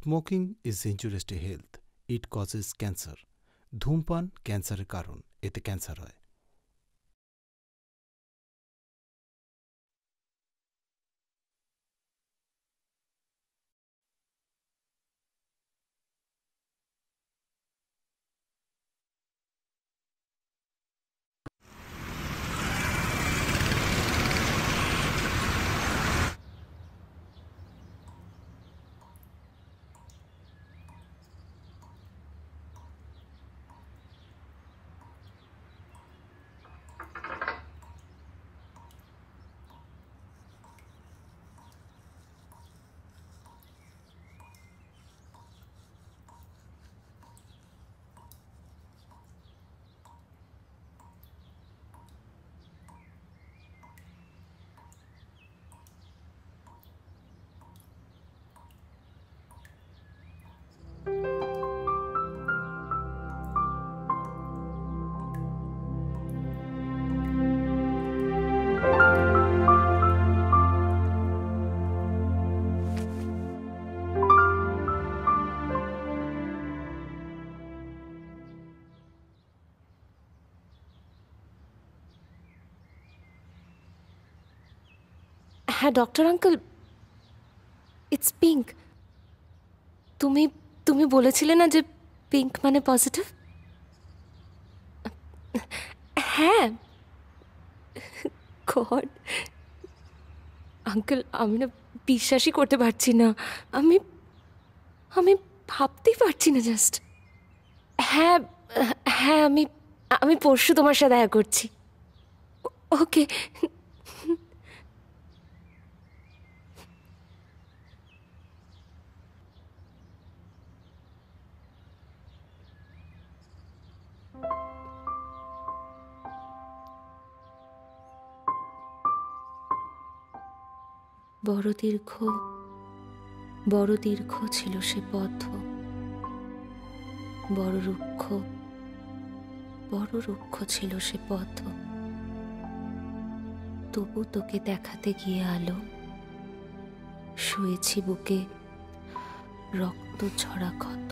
Smoking is injurious to health, it causes cancer. ধূমপান ক্যান্সারের কারণ, এতে ক্যান্সার হয়। হ্যাঁ ডক্টর আঙ্কেল, ইটস পিঙ্ক। তুমি তুমি বলেছিলে না যে পিঙ্ক মানে পজিটিভ? হ্যাঁ। গড আঙ্কেল, আমি না বিশ্বাসই করতে পারছি না। আমি আমি ভাবতেই পারছি না জাস্ট। হ্যাঁ হ্যাঁ, আমি আমি পরশু তোমার সাথে দেখা করছি। ওকে। বড় দীর্ঘ ছিল সে পথ, বড় রুক্ষ ছিল সে পথ। তবু তোকে দেখাতে গিয়ে আলো, শুয়েছি বুকে রক্ত ঝরা ক্ষত।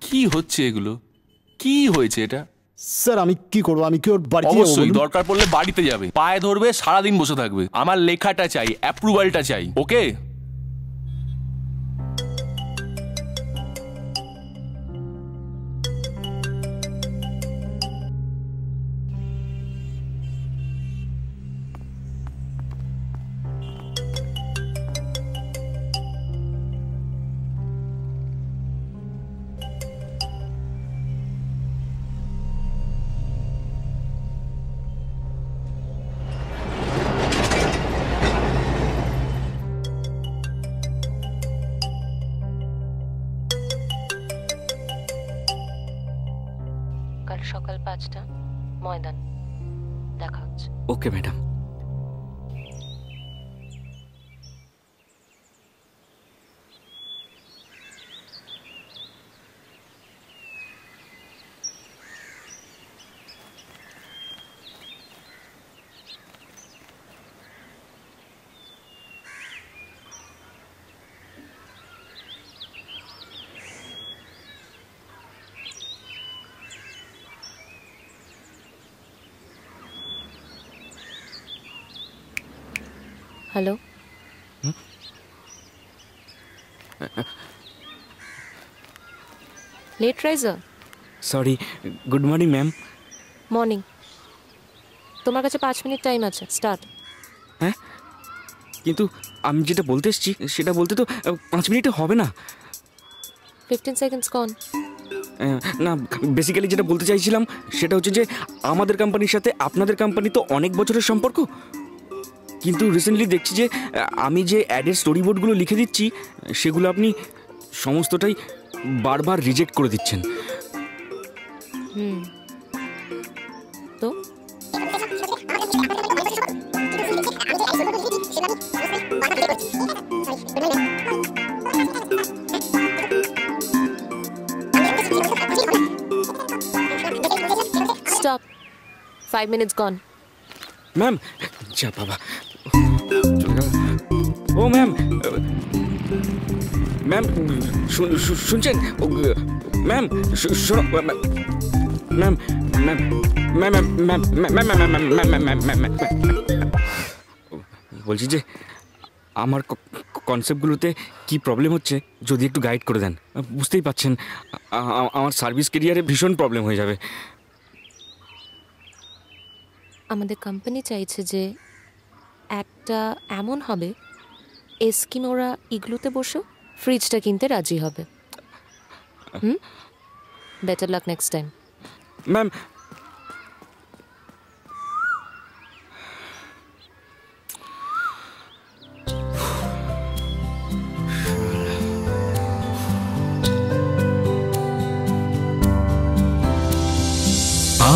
কি হচ্ছে এগুলো? কি হয়েছে এটা? স্যার আমি কি করবো? আমি কি ওর বাড়িতে অবশ্যই দরকার পড়লে বাড়িতে যাবে, পায়ে ধরবে, সারাদিন বসে থাকবে। আমার লেখাটা চাই, অ্যাপ্রুভালটা চাই, ওকে? কাল সকাল 5টা ময়দান, দেখা হচ্ছে। Okay madam. Hello, late riser. Sorry, good morning ma'am. Morning. তোমার কাছে 5 মিনিট টাইম আছে, স্টার্ট। হ্যাঁ, কিন্তু আমি যেটা বলতে এসেছি সেটা বলতে তো 5 মিনিটে হবে না। 15 সেকেন্ডস গন। না, বেসিক্যালি যেটা বলতে চাইছিলাম সেটা হচ্ছে যে আমাদের কোম্পানির সাথে আপনাদের কোম্পানি তো অনেক বছরের সম্পর্ক, কিন্তু রিসেন্টলি দেখছি যে আমি যে অ্যাডের স্টোরি বোর্ডগুলো লিখে দিচ্ছি সেগুলো আপনি সমস্তটাই বারবার রিজেক্ট করে দিচ্ছেন। তো স্টপ। 5 মিনিটস গন। ম্যাম, যা বাবা, ও ম্যাম, ম্যাম শুনছেন? ম্যাম শোনো, ma'am ma'am ma'am ma'am ma'am বলছি যে আমার কনসেপ্টগুলোতে কি প্রবলেম হচ্ছে যদি একটু গাইড করে দেন। বুঝতেই পাচ্ছেন আমার সার্ভিস কেরিয়ারে ভীষণ প্রবলেম হয়ে যাবে। আমাদের কোম্পানি চাইছে যে একটা এমন হবে এস্কিম ওরা ইগলুতে বসে ফ্রিজটা কিনতে রাজি হবে। Better luck next time. Ma'am,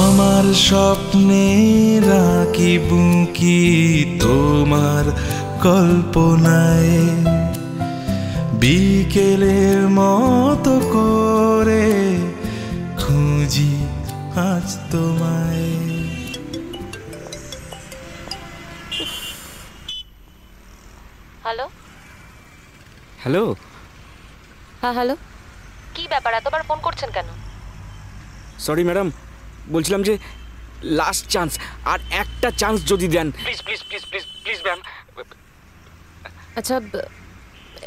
আমার স্বপ্নে রাখি বুকি তোমার কল্পনায়, বিকেলের মতো করে খুঁজি আজ তোমায়। হ্যালো। হ্যালো। হ্যাঁ হ্যালো, কি ব্যাপার এতবার ফোন করছেন কেন? সরি ম্যাডাম, বলছিলাম যে লাস্ট চান্স, আর একটা চান্স যদি দেন please please please please please ma'am. আচ্ছা,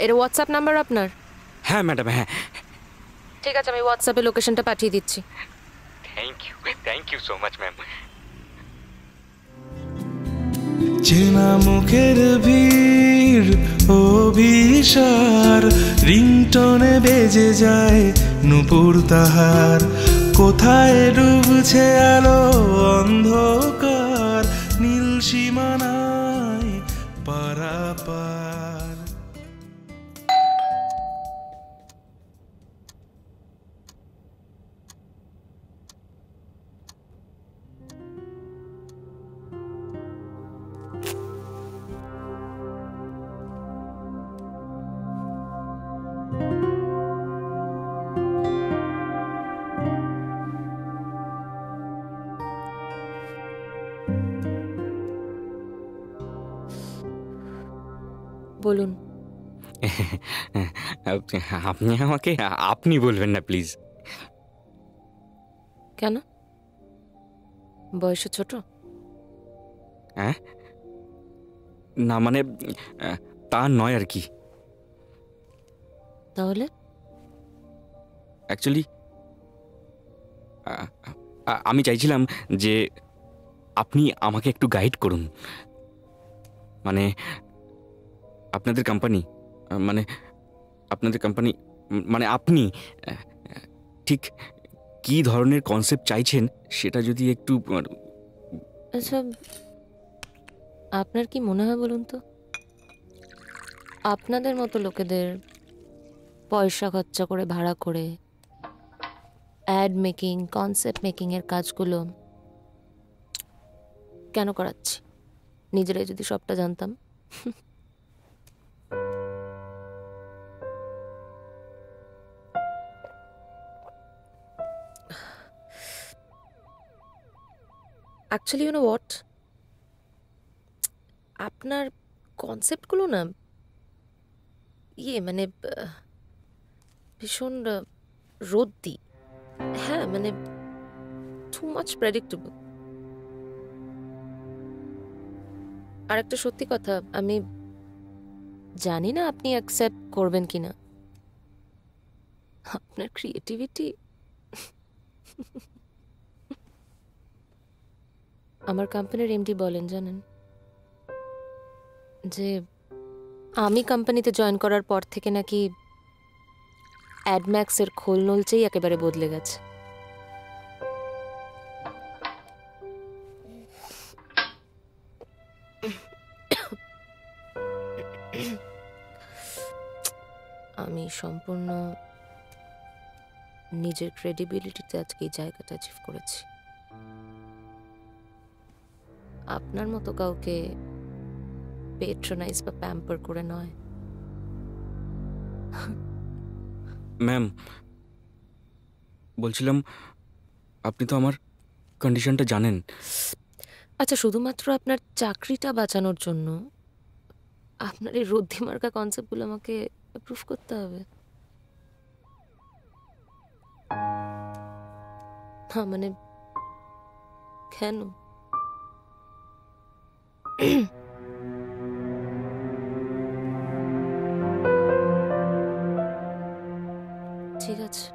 এর হোয়াটসঅ্যাপ নাম্বার আপনার? হ্যাঁ ম্যাডাম, হ্যাঁ। ঠিক আছে, আমি হোয়াটসঅ্যাপে লোকেশনটা পাঠিয়ে দিচ্ছি। Thank you so much ma'am. চেনা মুখের ভিড় অভিসার, রিংটনে বেজে যায় নুপুর তাহার, কোথায় ডুবছে আলো অন্ধকার, নীল সীমানায় পারাপার। বলুন। আপনি আমাকে আপনি বলবেন না প্লিজ। কেন, বয়সে ছোট? হ্যাঁ, না মানে তা নয় আর কি। তাহলে অ্যাকচুয়ালি আমি চাইছিলাম যে আপনি আমাকে একটু গাইড করুন। মানে আপনাদের কোম্পানি মানে আপনি ঠিক কী ধরনের কনসেপ্ট চাইছেন সেটা যদি একটু। আচ্ছা, আপনার কি মনে হয় বলুন তো, আপনাদের মতো লোকেদের পয়সা খরচা করে ভাড়া করে অ্যাড মেকিং, কনসেপ্ট মেকিংয়ের কাজগুলো কেন করাচ্ছি? নিজেরাই যদি সবটা জানতাম। অ্যাকচুয়ালি ইউ নো হোয়াট, আপনার কনসেপ্টগুলো না মানে ভীষণ রদ্দি। হ্যাঁ, মানে টু মাচ প্রেডিক্টেবল। আর একটা সত্যি কথা, আমি জানি না আপনি অ্যাকসেপ্ট করবেন কিনা। আপনার ক্রিয়েটিভিটি আমার কোম্পানির এমডি বলেন জানেন, যে আমি কোম্পানিতে জয়েন করার পর থেকে নাকি অ্যাডম্যাক্সের খোল নলচেই একেবারে বদলে গেছে। আমি সম্পূর্ণ নিজের ক্রেডিবিলিটিতে আজকে এই জায়গাটা অ্যাচিভ করেছি। আপনার মতো কাউকে পেট্রোনাইজ বা প্যাম্পার করে নয়। ম্যাম, বলছিলাম আপনি তো আমার কন্ডিশনটা জানেন। আচ্ছা, শুধুমাত্র আপনার চাকরিটা বাঁচানোর জন্য আপনার এই রদ্ধিমার্কা কনসেপ্টগুলো আমাকে অ্যাপ্রুভ করতে হবে? না মানে কেন? ঠিক আছে,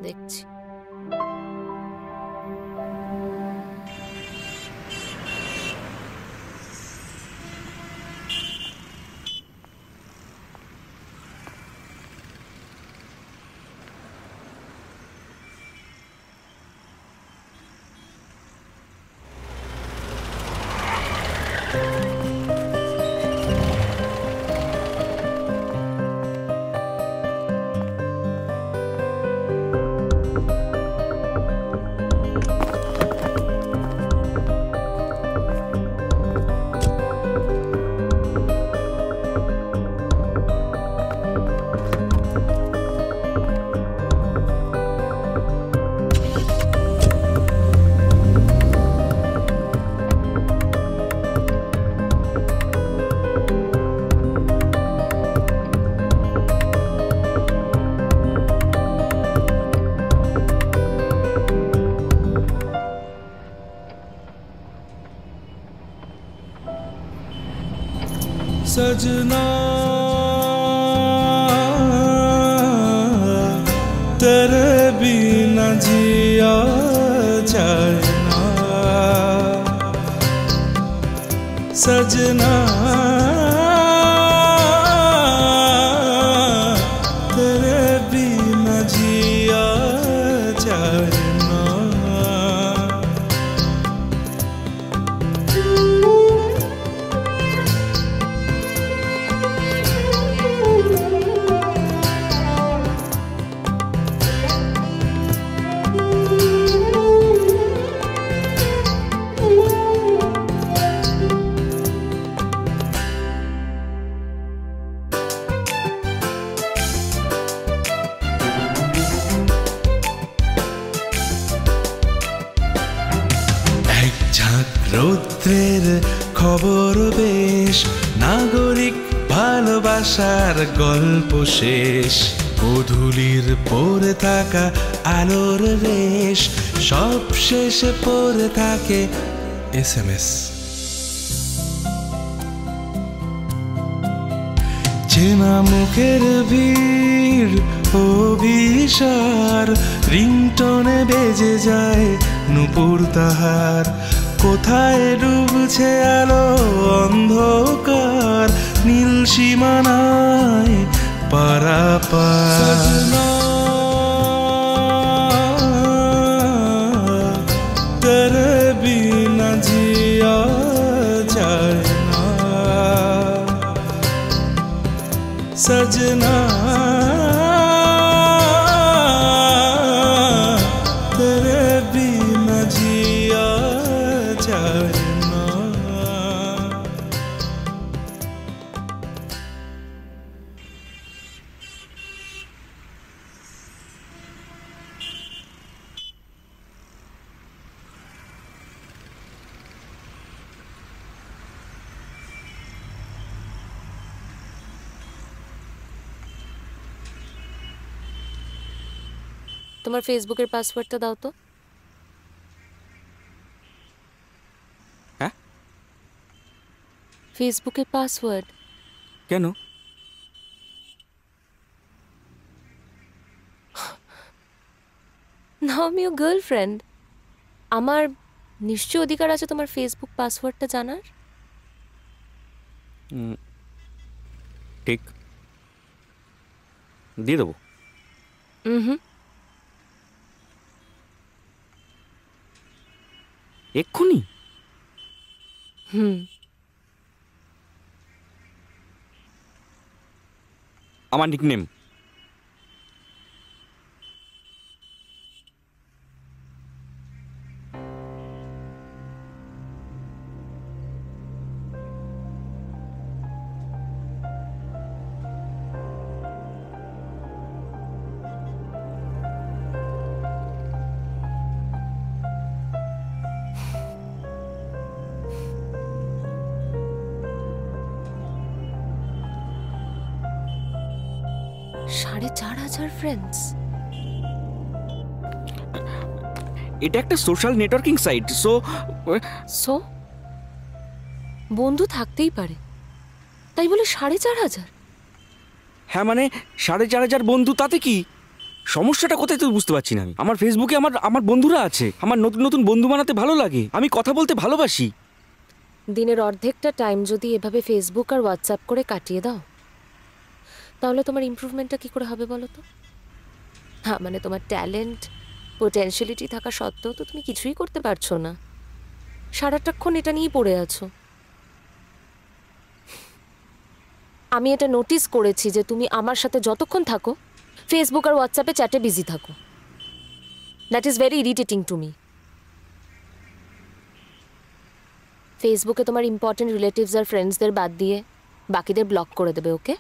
দেখছি। सजना तेरे बिना जिया जाए ना, सजना तेरे बिना जिया जाए ना। রৌদ্রের খবর বেশ, নাগরিক ভালোবাসার গল্প শেষ, গোধূলির পড়ে থাকা আলোর রেশ, সব শেষে পড়ে থাকে SMS। চেনা মুখের ভিড় অভিসার, রিংটনে বেজে যায় নুপুর তাহার, কোথায় ডুবছে আলো অন্ধকার, নীল সীমানায় পারাপার। তেরে বিনা জিয়া যায় না, सजना तेरे बिना जिया जाए ना। তোমার ফেসবুকের পাসওয়ার্ডটা দাও তো। হ্যাঁ, ফেসবুকের পাসওয়ার্ড। কেন? না, আমি ও গার্লফ্রেন্ড। আমার নিশ্চয় অধিকার আছে তোমার ফেসবুক পাসওয়ার্ডটা জানার। ঠিক, দিয়ে দেবো। হুম। এক্ষুনি? আমার নিকনেম। $4,500 ফ্রেন্ডস। এটা একটা সোশ্যাল নেটওয়ার্কিং সাইট। সো বন্ধু থাকতেই পারে, তাই বলে 4,500? হ্যাঁ মানে 4,500 বন্ধু, তাতে কি সমস্যাটা কোথায় তো বুঝতে পারছি না আমি। আমার ফেসবুকে আমার বন্ধুরা আছে, আমার নতুন নতুন বন্ধু বানাতে ভালো লাগে, আমি কথা বলতে ভালোবাসি। দিনের অর্ধেকটা টাইম যদি এভাবে ফেসবুক আর হোয়াটসঅ্যাপ করে কাটিয়ে দাও, তাহলে তোমার ইমপ্রুভমেন্টটা কি করে হবে বলো তো? হ্যাঁ মানে তোমার ট্যালেন্ট পোটেনশিয়ালিটি থাকা সত্ত্বেও তো তুমি কিছুই করতে পারছো না, সারাটাক্ষণ এটা নিয়েই পড়ে আছো। আমি এটা নোটিস করেছি যে তুমি আমার সাথে যতক্ষণ থাকো ফেসবুক আর হোয়াটসঅ্যাপে চ্যাটে বিজি থাকো। That is very irritating to me. ফেসবুকে তোমার ইম্পর্টেন্ট রিলেটিভস আর ফ্রেন্ডসদের বাদ দিয়ে বাকিদের ব্লক করে দেবে, ওকে?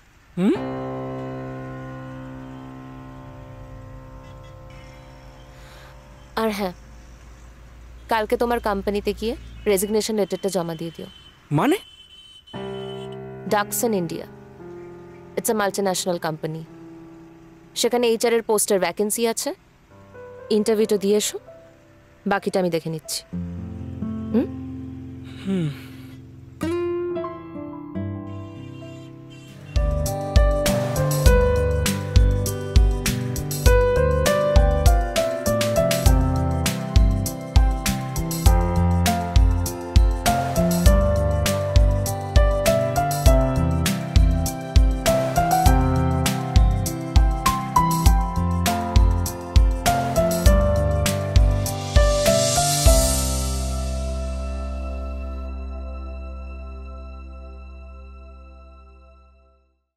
আর হ্যাঁ, কালকে তোমার কোম্পানিতে গিয়ে রেজিগনেশন লেটারটা জমা দিয়ে দিও। মানে? ডাকসন India, it's a multinational company. সেখানে HR এর পোস্টের ভ্যাকেন্সি আছে, ইন্টারভিউটা দিয়ে এসো, বাকিটা আমি দেখে নিচ্ছি। হুম।